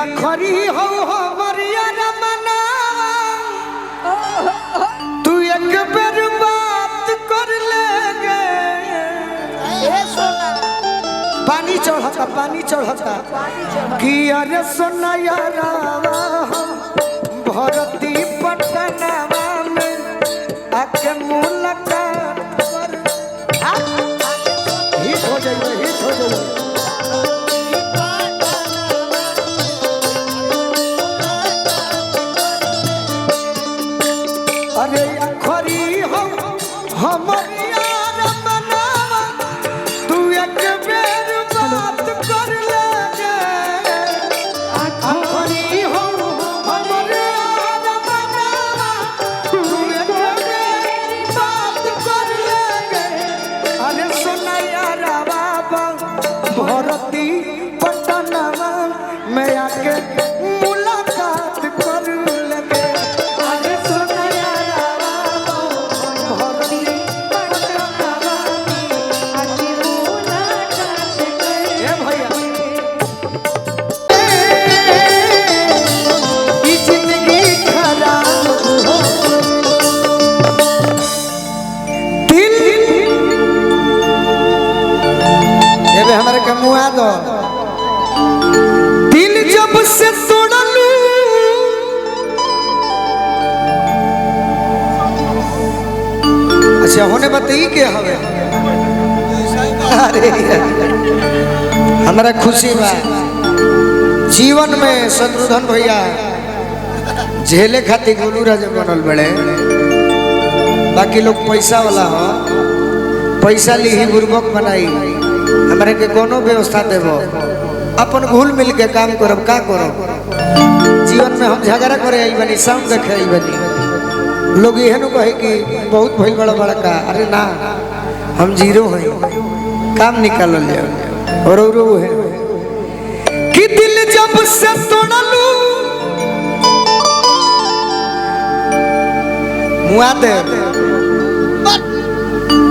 अखरी हो हमरिया रमना तू एक बेर बात कर लेगे पानी चढ़ता कि अरे सोना यारा भरती पटनावा में आके मुलाकात कर हिट हो जाइए अरे अखरी हो हमरिया रमनावा तू एक बेर बात कर लेगे अखरी हो हमरिया रमनावा तू एक बेर बात कर लेगे अरे सोना यारा बाबा भरती पटनावा में आके मुलाकात कर लेगे हमारे कमुआ दो दिल जब से तोड़लू अच्छा होने बताइए के हवे अरे हमारा खुशी बा जीवन में शत्रुघ्न भैया झेले खातिर गोलू राजा बनल बड़े बाकी लोग पैसा वाला हो पैसा ली ही बुर्बक बनाई हमारे के कोनो व्यवस्था देव अपन घुल मिल के काम करब का करब जीवन में हम झगड़ा करे आई बनी साउंड देखे आई बनी लोग यह नु कहे कि बहुत भइल बड़ा बड़ा का अरे ना हम जीरो हैं काम निकाल ले और है कि दिल जब से तोड़लू मुआ दे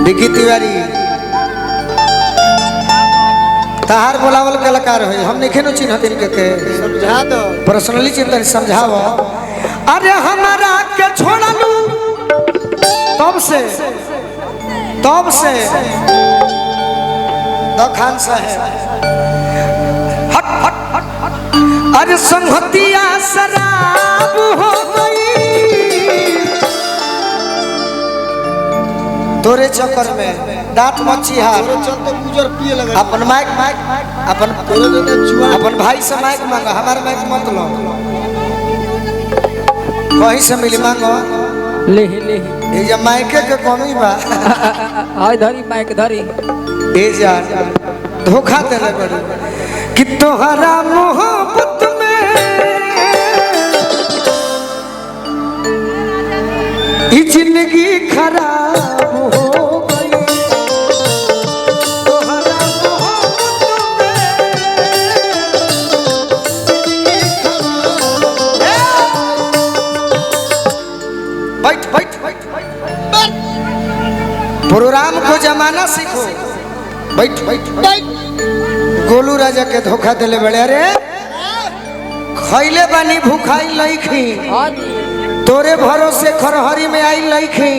विकी तिवारी तहार बोलावल कलाकार है हम नहीं खेनो चिन्ह दिन के समझा दो पर्सनली चिंतन समझाओ अरे हमारा के छोड़लू तब से दखान साहब हट हट हट हट अरे संगतिया शराब हो गई तोरे चक्कर में दांत मच्छी हार चलते गुजर पिए लगा अपन माइक अपन भाई से माइक मांगा हमारे माइक मत लो कहीं से मिली मांगो ले ये जब माइक के कमी बा हाय धरी माइक धरी ए जा धोखा देले बड़ी कि तोहरा मोहब्बत में ई जिंदगी खराब हो प्रोग्राम को जमाना सीखो बैठ गोलू राजा के धोखा दिले बड़े अरे खैले बानी भूखाई लईखी तोरे भरोसे खरहरी में आई लईखी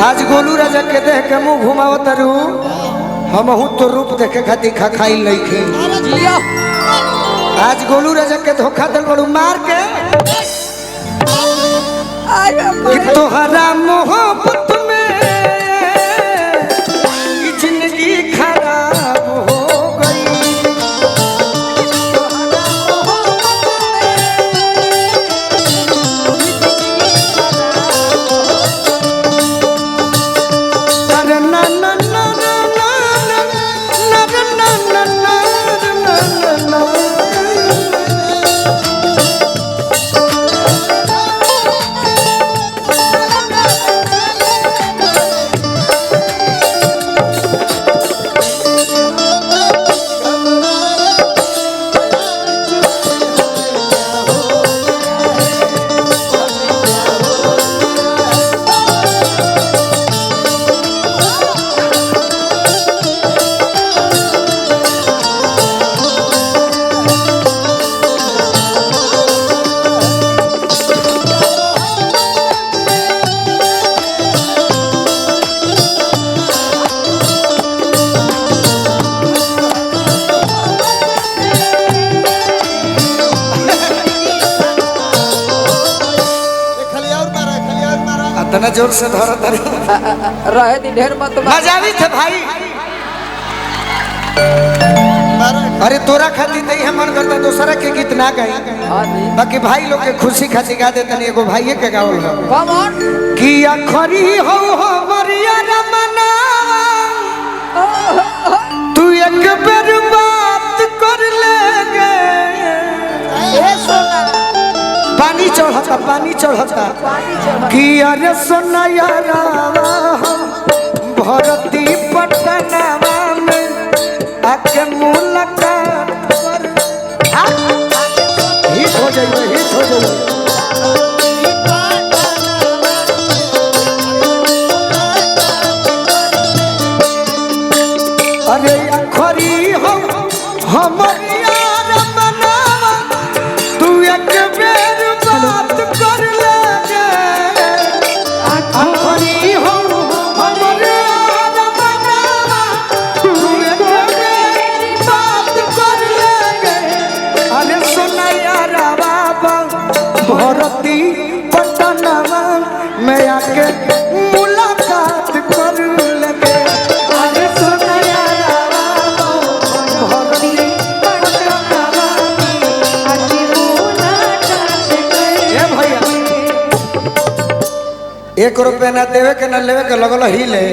आज गोलू राजा के देख के मुंह घुमाओ तरु हम तो रूप देखे खातिर खाई लईखी आज गोलू राजा के धोखा दिल बड़ू मार के तोहरा मोहब्बत में जिंदगी खराब हो गई अरे ना ना ना ना इतना जोर से धरो धरो रहे दी ढेर मत मजावी थे भाई। अरे तोरा खातिर नहीं है मन करता दूसरा के गीत ना गाई, बाकी भाई लोग के खुशी खातिर गा देते नहीं। एगो भाई के गावल हो कम ऑन कि अखरी हो मरिया रमना तू एक बार बात कर लेगे। ए सोना पानी चढ़ता कि अरे सोना यारा भरती पटनावा में आके मुलाकात कर। हिट हो जाइए अरे अखरी हो हमारी यार मनावा तू एक बेर बात कर लेगे। अखरी हो हमारी यार मनावा तू एक बेर बात कर लेगे। अरे सुना यार बाबा भरती पटनावा में आके मुलाकात कर लेगे। अरे सुना यार बाबा भरती पटनावा आके मुलाकात कर। ए भैया 1 रुपया ना देवे के ना लेवे के लगल ही ले।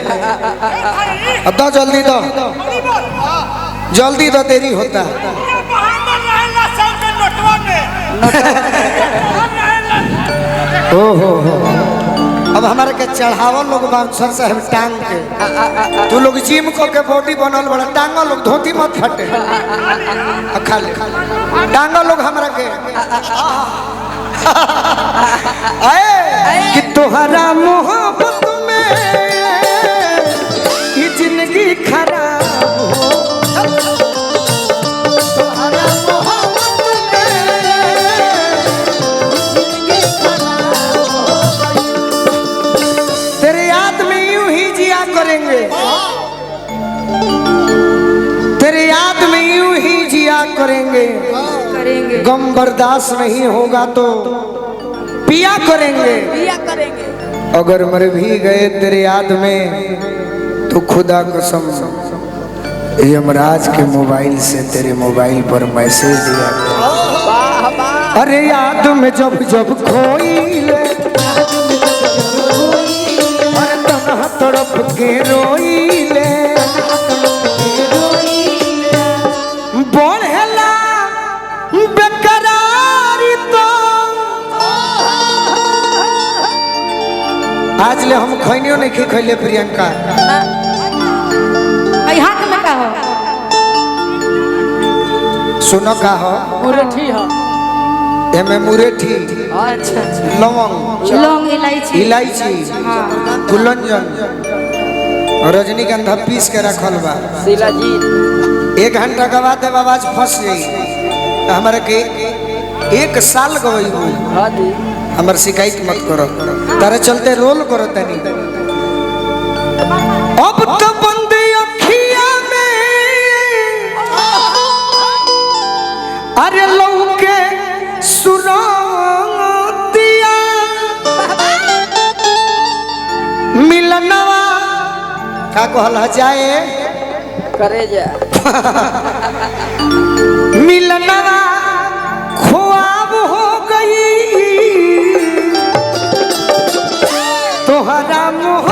अब दो जल्दी दो देरी होता। हो अब हमारे के चढ़ावल लोग बाउंसर साहब टांग के तू लोग जिम को के बॉडी बनल बड़ा टांगा लोग धोती मत फटे खा ले टांगा लोग हमारा के आए कि तोहरा मोहब्बत में ये जिंदगी खराब हो। तोहरा मोहब्बत में जिंदगी खराब हो। तेरे याद में यूं ही जिया करेंगे, तेरे याद में यूं ही जिया करेंगे। गम बर्दाश्त नहीं होगा तो पिया करेंगे। अगर मर भी गए तेरे याद में तो खुदा कसम यमराज के मोबाइल से तेरे मोबाइल पर मैसेज दिया। अरे याद में जब जब खोई ले अरे तन्हा तड़प के रोई ले। बढ़ेला बेकरारी तो आज ले हम खैनियो नहीं खैले प्रियंका। हाथ में का हो सुनो का हो मुरेठी हो एमे मुरेठी अच्छा लवंग लौंग इलायची कुलंजन रजनीगंधा पीस के रखल बा। शिलाजीत 1 घंटा गवा दे आवाज फंस गई हमारे के 1 साल गई हमार शिकायत मत करो तारे चलते रोल करो तनी। अब तो बंद अखिया में अरे लौके सुरतिया मिलनवा का कहल जाए करे जा मिलनवा ख्वाब हो गई तोहरा मोह